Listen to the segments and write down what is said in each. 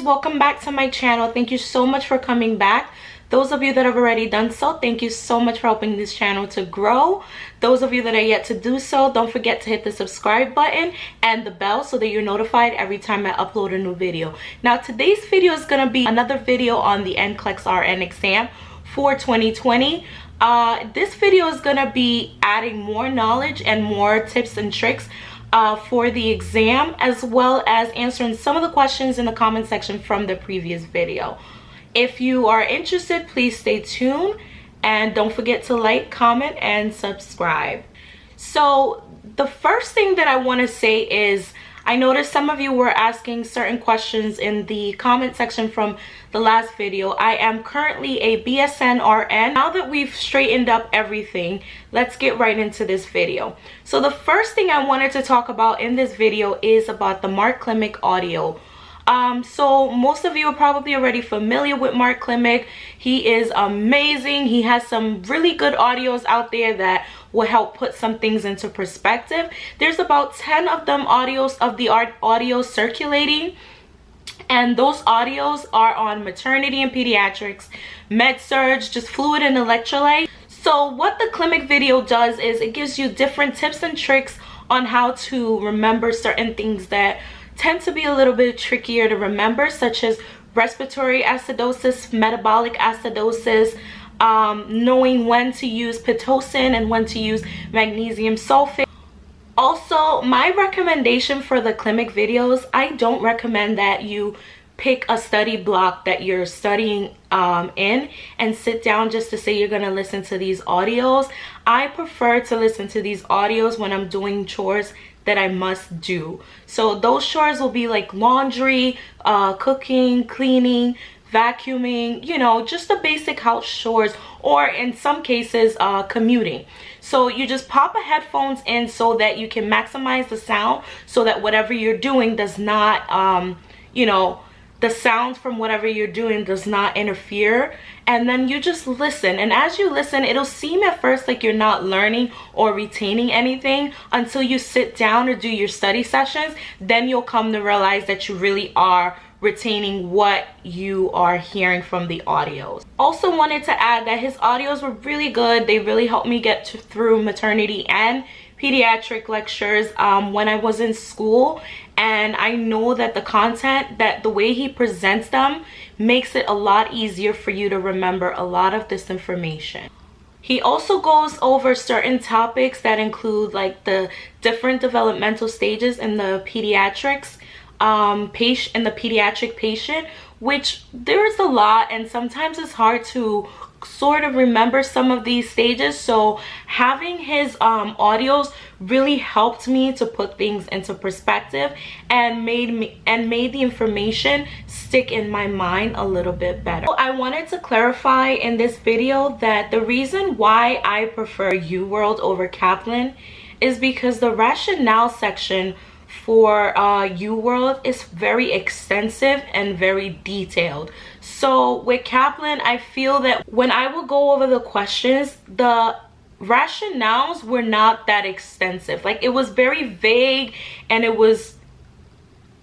welcome back to my channel. Thank you so much for coming back. Those of you that have already done so, thank you so much for helping this channel to grow. Those of you that are yet to do so, don't forget to hit the subscribe button and the bell so that you're notified every time I upload a new video. Now today's video is going to be another video on the Nclex RN exam for 2020. This video is going to be adding more knowledge and more tips and tricks for the exam, as well as answering some of the questions in the comment section from the previous video. If you are interested, please stay tuned and don't forget to like, comment, and subscribe. So the first thing that I want to say is, I noticed some of you were asking certain questions in the comment section from the last video. I am currently a BSN RN. Now that we've straightened up everything, let's get right into this video. So the first thing I wanted to talk about in this video is about the Mark Klimek audio. So most of you are probably already familiar with Mark Klimek. He is amazing. He has some really good audios out there that will help put some things into perspective. There's about 10 of them audios of the audio circulating, and those audios are on maternity and pediatrics, med surg, just fluid and electrolyte. So what the Klimek video does is it gives you different tips and tricks on how to remember certain things that tend to be a little bit trickier to remember, such as respiratory acidosis, metabolic acidosis, knowing when to use Pitocin and when to use magnesium sulfate. Also, my recommendation for the Klimek videos, I don't recommend that you pick a study block that you're studying in and sit down just to say you're going to listen to these audios. I prefer to listen to these audios when I'm doing chores that I must do. So those chores will be like laundry, cooking, cleaning, vacuuming, you know, just the basic house chores, or in some cases commuting. So you just pop a headphones in so that you can maximize the sound, so that whatever you're doing does not you know, the sounds from whatever you're doing does not interfere. And then you just listen, and as you listen, it'll seem at first like you're not learning or retaining anything until you sit down or do your study sessions. Then you'll come to realize that you really are retaining what you are hearing from the audios. Also wanted to add that his audios were really good. They really helped me get through maternity and pediatric lectures when I was in school, and I know that the content, that the way he presents them, makes it a lot easier for you to remember a lot of this information. He also goes over certain topics that include like the different developmental stages in the pediatrics in the pediatric patient, which there's a lot, and sometimes it's hard to sort of remember some of these stages. So having his audios really helped me to put things into perspective and made the information stick in my mind a little bit better. So I wanted to clarify in this video that the reason why I prefer Uworld over Kaplan is because the rationale section for Uworld is very extensive and very detailed. So with Kaplan, I feel that when I would go over the questions, the rationales were not that extensive. Like, it was very vague, and it was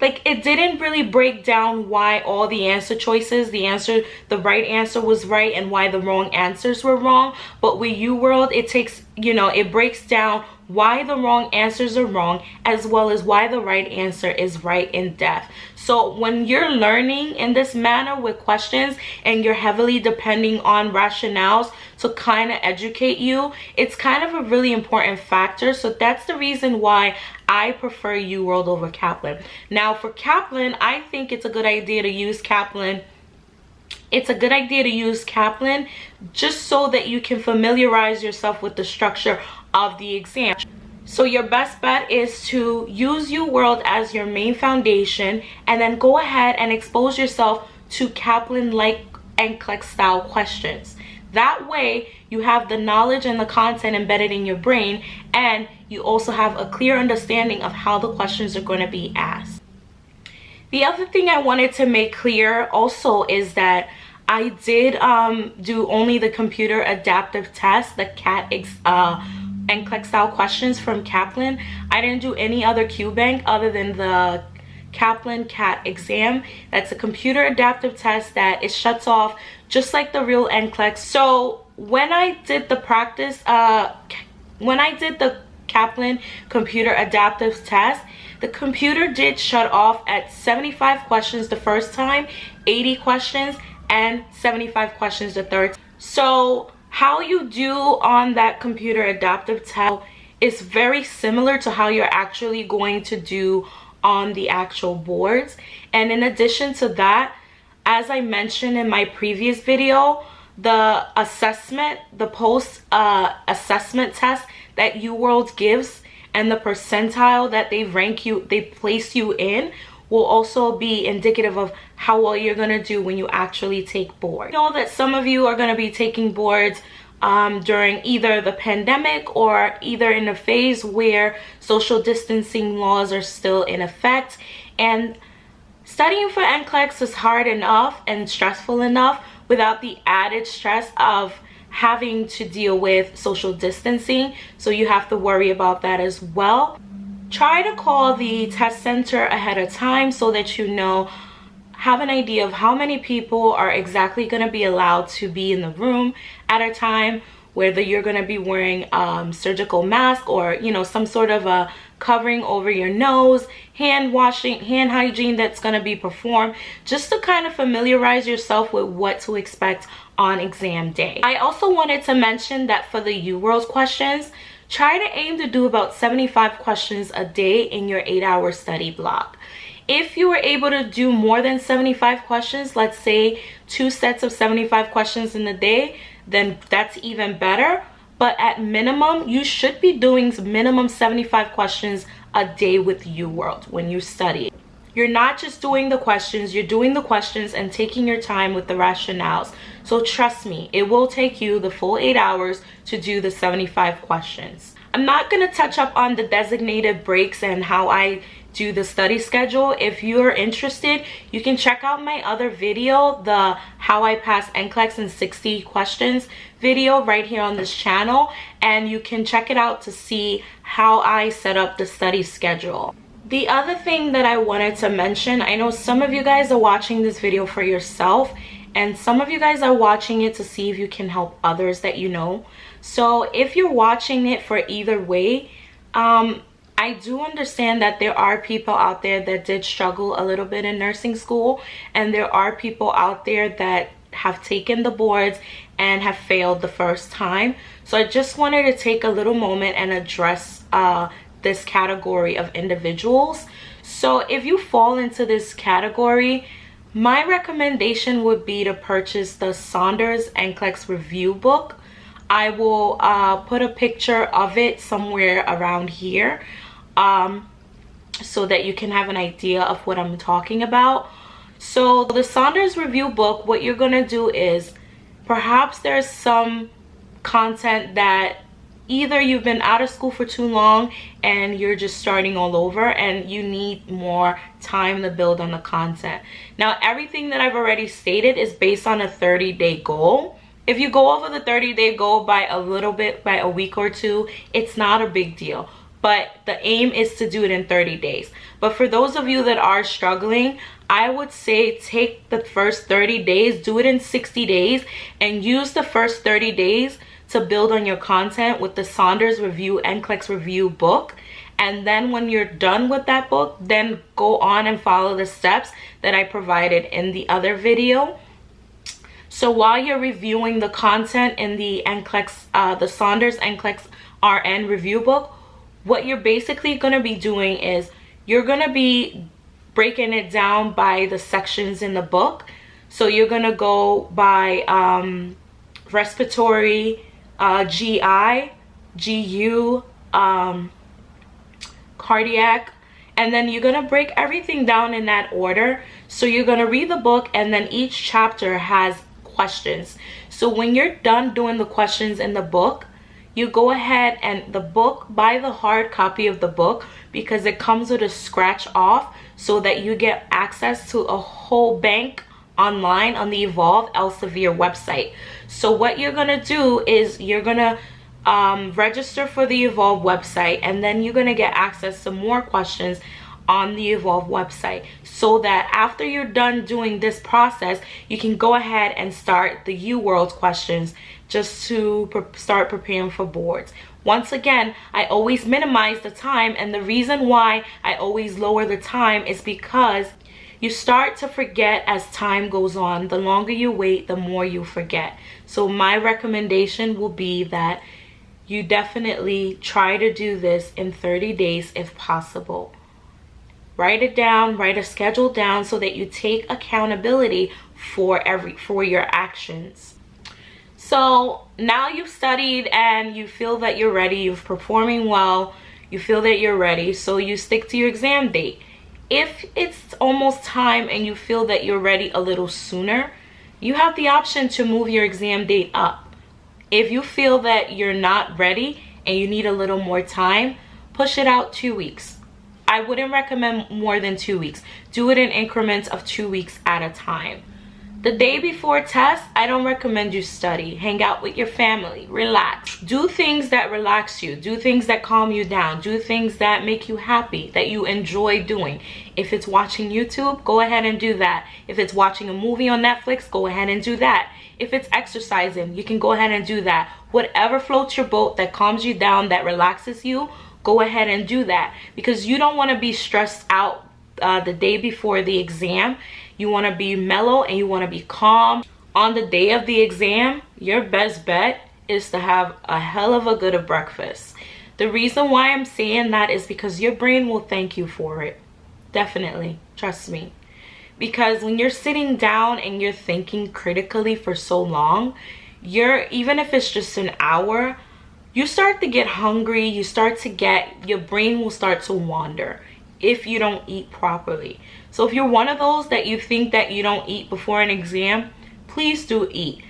like it didn't really break down why all the answer choices, the right answer was right and why the wrong answers were wrong. But with Uworld, it takes, you know, it breaks down why the wrong answers are wrong, as well as why the right answer is right in depth. So when you're learning in this manner with questions and you're heavily depending on rationales to kind of educate you, it's kind of a really important factor. So that's the reason why I prefer Uworld over Kaplan. Now for Kaplan, I think it's a good idea to use Kaplan. It's a good idea to use Kaplan just so that you can familiarize yourself with the structure of the exam. So your best bet is to use Uworld as your main foundation, and then go ahead and expose yourself to Kaplan-like Nclex style questions. That way you have the knowledge and the content embedded in your brain, and you also have a clear understanding of how the questions are going to be asked. The other thing I wanted to make clear also is that I did do only the computer adaptive test, the CAT Nclex style questions from Kaplan. I didn't do any other QBank other than the Kaplan CAT exam. That's a computer adaptive test that it shuts off just like the real Nclex. So when I did the Kaplan computer adaptive test, the computer did shut off at 75 questions the first time, 80 questions, and 75 questions the third. So how you do on that computer adaptive test is very similar to how you're actually going to do on the actual boards. And in addition to that, as I mentioned in my previous video, the assessment, the post assessment test that Uworld gives and the percentile that they place you in will also be indicative of how well you're going to do when you actually take boards. I know that some of you are going to be taking boards during either the pandemic or either in a phase where social distancing laws are still in effect, and studying for Nclex is hard enough and stressful enough without the added stress of having to deal with social distancing, so you have to worry about that as well. Try to call the test center ahead of time so that you know, have an idea of how many people are exactly going to be allowed to be in the room at a time, whether you're going to be wearing surgical mask or, you know, some sort of a covering over your nose, hand hygiene that's going to be performed, just to kind of familiarize yourself with what to expect on exam day. I also wanted to mention that for the Uworld questions, try to aim to do about 75 questions a day in your 8-hour study block. If you were able to do more than 75 questions, let's say 2 sets of 75 questions in a day, then that's even better. But at minimum, you should be doing minimum 75 questions a day with Uworld when you study. You're not just doing the questions, you're doing the questions and taking your time with the rationales. So trust me, it will take you the full 8 hours to do the 75 questions. I'm not going to touch up on the designated breaks and how I do the study schedule. If you're interested, you can check out my other video, the How I Pass Nclex in 60 Questions video right here on this channel, and you can check it out to see how I set up the study schedule. The other thing that I wanted to mention, I know some of you guys are watching this video for yourself, and some of you guys are watching it to see if you can help others that you know. So if you're watching it for either way, I do understand that there are people out there that did struggle a little bit in nursing school, and there are people out there that have taken the boards and have failed the first time. So I just wanted to take a little moment and address this category of individuals. So if you fall into this category, my recommendation would be to purchase the Saunders Nclex review book. I will put a picture of it somewhere around here so that you can have an idea of what I'm talking about. So the Saunders review book, what you're going to do is, perhaps there's some content that either you've been out of school for too long and you're just starting all over and you need more time to build on the content. Now, everything that I've already stated is based on a 30-day goal. If you go over the 30-day goal by a little bit, by a week or two, it's not a big deal. But the aim is to do it in 30 days. But for those of you that are struggling, I would say take the first 30 days, do it in 60 days, and use the first 30 days to build on your content with the Saunders Review Nclex review book. And then when you're done with that book, then go on and follow the steps that I provided in the other video. So while you're reviewing the content in the Nclex, the Saunders Nclex RN review book, what you're basically going to be doing is you're going to be breaking it down by the sections in the book. So you're going to go by respiratory, GI, GU, cardiac, and then you're going to break everything down in that order. So you're going to read the book, and then each chapter has questions. So when you're done doing the questions in the book, you go ahead and the book, buy the hard copy of the book, because it comes with a scratch off so that you get access to a whole bank online on the Evolve Elsevier website. So what you're gonna do is you're gonna register for the Evolve website, and then you're gonna get access to more questions on the Uworld website, so that after you're done doing this process, you can go ahead and start the Uworld questions just to start preparing for boards. Once again, I always minimize the time, and the reason why I always lower the time is because you start to forget as time goes on. The longer you wait, the more you forget. So my recommendation will be that you definitely try to do this in 30 days if possible. Write it down, write a schedule down so that you take accountability for your actions. So now you've studied and you feel that you're ready, you're performing well, you feel that you're ready, so you stick to your exam date. If it's almost time and you feel that you're ready a little sooner, you have the option to move your exam date up. If you feel that you're not ready and you need a little more time, push it out 2 weeks. I wouldn't recommend more than 2 weeks. Do it in increments of 2 weeks at a time. The day before test, I don't recommend you study. Hang out with your family, relax. Do things that relax you. Do things that calm you down. Do things that make you happy, that you enjoy doing. If it's watching YouTube, go ahead and do that. If it's watching a movie on Netflix, go ahead and do that. If it's exercising, you can go ahead and do that. Whatever floats your boat, that calms you down, that relaxes you, go ahead and do that, because you don't want to be stressed out the day before the exam. You want to be mellow and you want to be calm. On the day of the exam, your best bet is to have a hell of a good of breakfast. The reason why I'm saying that is because your brain will thank you for it. Definitely, trust me. Because when you're sitting down and you're thinking critically for so long, even if it's just an hour, you start to get hungry, your brain will start to wander if you don't eat properly. So if you're one of those that you think that you don't eat before an exam, please do eat.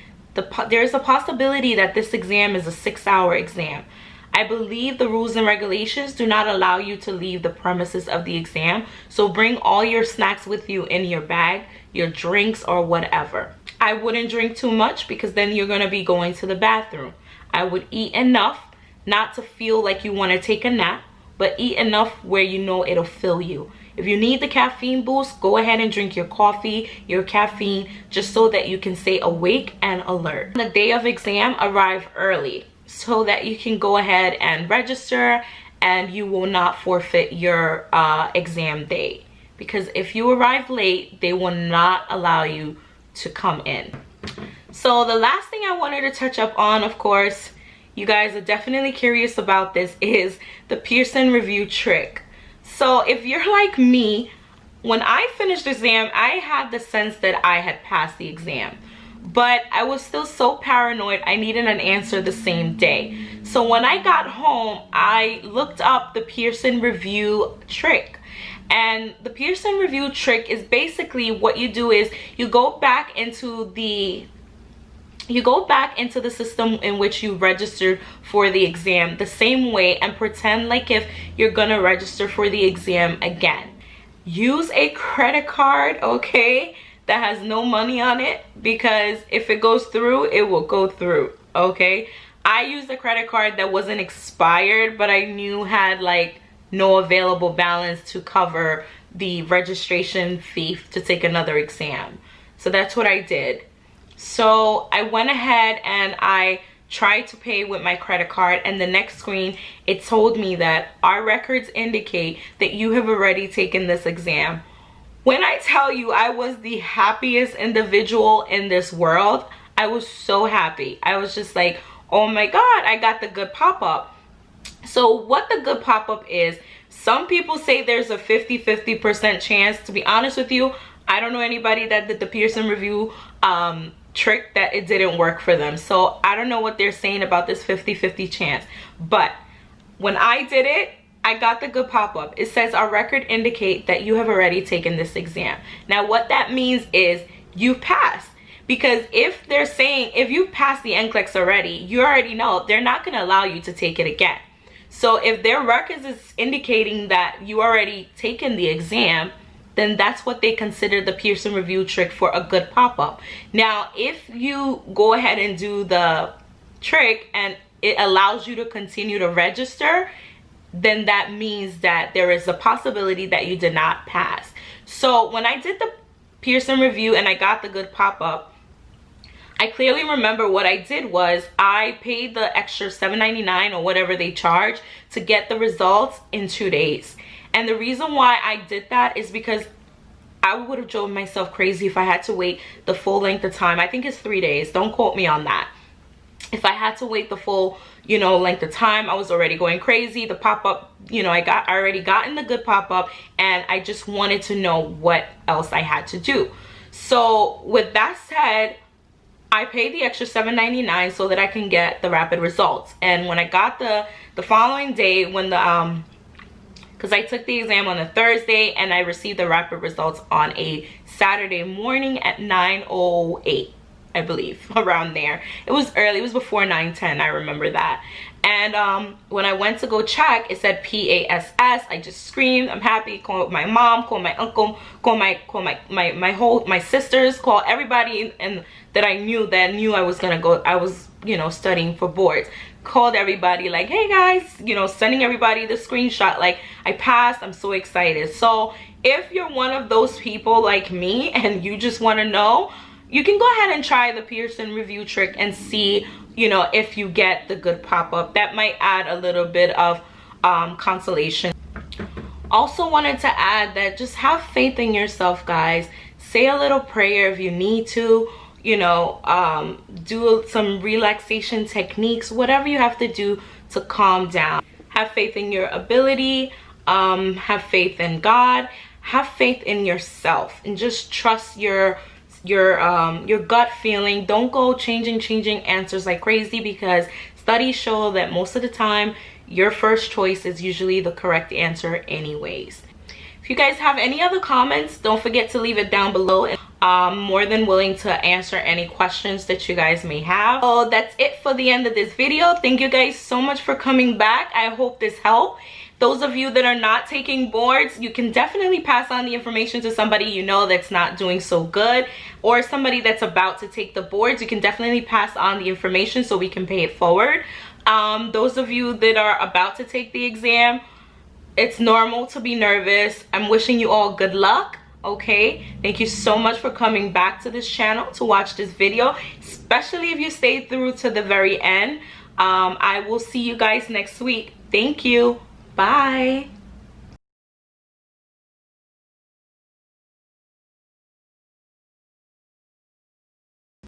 There's a possibility that this exam is a 6-hour exam. I believe the rules and regulations do not allow you to leave the premises of the exam. So bring all your snacks with you in your bag, your drinks or whatever. I wouldn't drink too much because then you're going to be going to the bathroom. I would eat enough not to feel like you want to take a nap, but eat enough where you know it'll fill you. If you need the caffeine boost, go ahead and drink your coffee, your caffeine, just so that you can stay awake and alert. On the day of exam, arrive early so that you can go ahead and register and you will not forfeit your exam day. Because if you arrive late, they will not allow you to come in. So the last thing I wanted to touch up on, of course, you guys are definitely curious about this, is the Pearson Review trick. So if you're like me, when I finished the exam, I had the sense that I had passed the exam. But I was still so paranoid, I needed an answer the same day. So when I got home, I looked up the Pearson Review trick. And the Pearson Review trick is basically what you do is you go back into the system in which you registered for the exam the same way and pretend like if you're gonna register for the exam again. Use a credit card, okay, that has no money on it, because if it goes through, it will go through, okay? I used a credit card that wasn't expired, but I knew had like no available balance to cover the registration fee to take another exam. So that's what I did. So I went ahead and I tried to pay with my credit card, and the next screen, it told me that our records indicate that you have already taken this exam. When I tell you I was the happiest individual in this world, I was so happy. I was just like, oh my God, I got the good pop-up. So what the good pop-up is, some people say there's a 50% chance. To be honest with you, I don't know anybody that did the Pearson Review trick that it didn't work for them. So I don't know what they're saying about this 50-50 chance. But when I did it, I got the good pop-up. It says our record indicate that you have already taken this exam. Now what that means is you passed. Because if they're saying, if you passed the Nclex already, you already know they're not going to allow you to take it again. So if their records is indicating that you already taken the exam, then that's what they consider the Pearson Review trick for a good pop-up. Now, if you go ahead and do the trick and it allows you to continue to register, then that means that there is a possibility that you did not pass. So when I did the Pearson review and I got the good pop-up, I clearly remember what I did was I paid the extra $7.99 or whatever they charge to get the results in 2 days. And the reason why I did that is because I would have driven myself crazy if I had to wait the full length of time. I think it's 3 days. Don't quote me on that. If I had to wait the full, you know, length of time, I was already going crazy. The pop-up, you know, I already gotten the good pop-up, and I just wanted to know what else I had to do. So with that said, I paid the extra $7.99 so that I can get the rapid results. And when I got the following day, when the because I took the exam on a Thursday and I received the rapid results on a Saturday morning at 9:08, I believe, around there. It was early, it was before 9:10, I remember that. And when I went to go check, it said PASS. I just screamed, I'm happy, called my mom, called my uncle, called my sisters, called everybody and that I knew I was gonna go, I was, you know, studying for boards. Called everybody like, hey guys, you know, sending everybody the screenshot like I passed. I'm so excited. So if you're one of those people like me and you just want to know, you can go ahead and try the Pearson review trick and see, you know, if you get the good pop-up. That might add a little bit of consolation. Also wanted to add that just have faith in yourself, guys. Say a little prayer if you need to. You know, do some relaxation techniques, whatever you have to do to calm down. Have faith in your ability, have faith in God, have faith in yourself, and just trust your gut feeling. Don't go changing answers like crazy, because studies show that most of the time your first choice is usually the correct answer anyways. If you guys have any other comments, don't forget to leave it down below. I'm more than willing to answer any questions that you guys may have. So that's it for the end of this video. Thank you guys so much for coming back. I hope this helped. Those of you that are not taking boards, you can definitely pass on the information to somebody you know that's not doing so good, or somebody that's about to take the boards. You can definitely pass on the information so we can pay it forward. Those of you that are about to take the exam, it's normal to be nervous. I'm wishing you all good luck. Okay, thank you so much for coming back to this channel to watch this video, especially if you stayed through to the very end. I will see you guys next week. Thank you. Bye.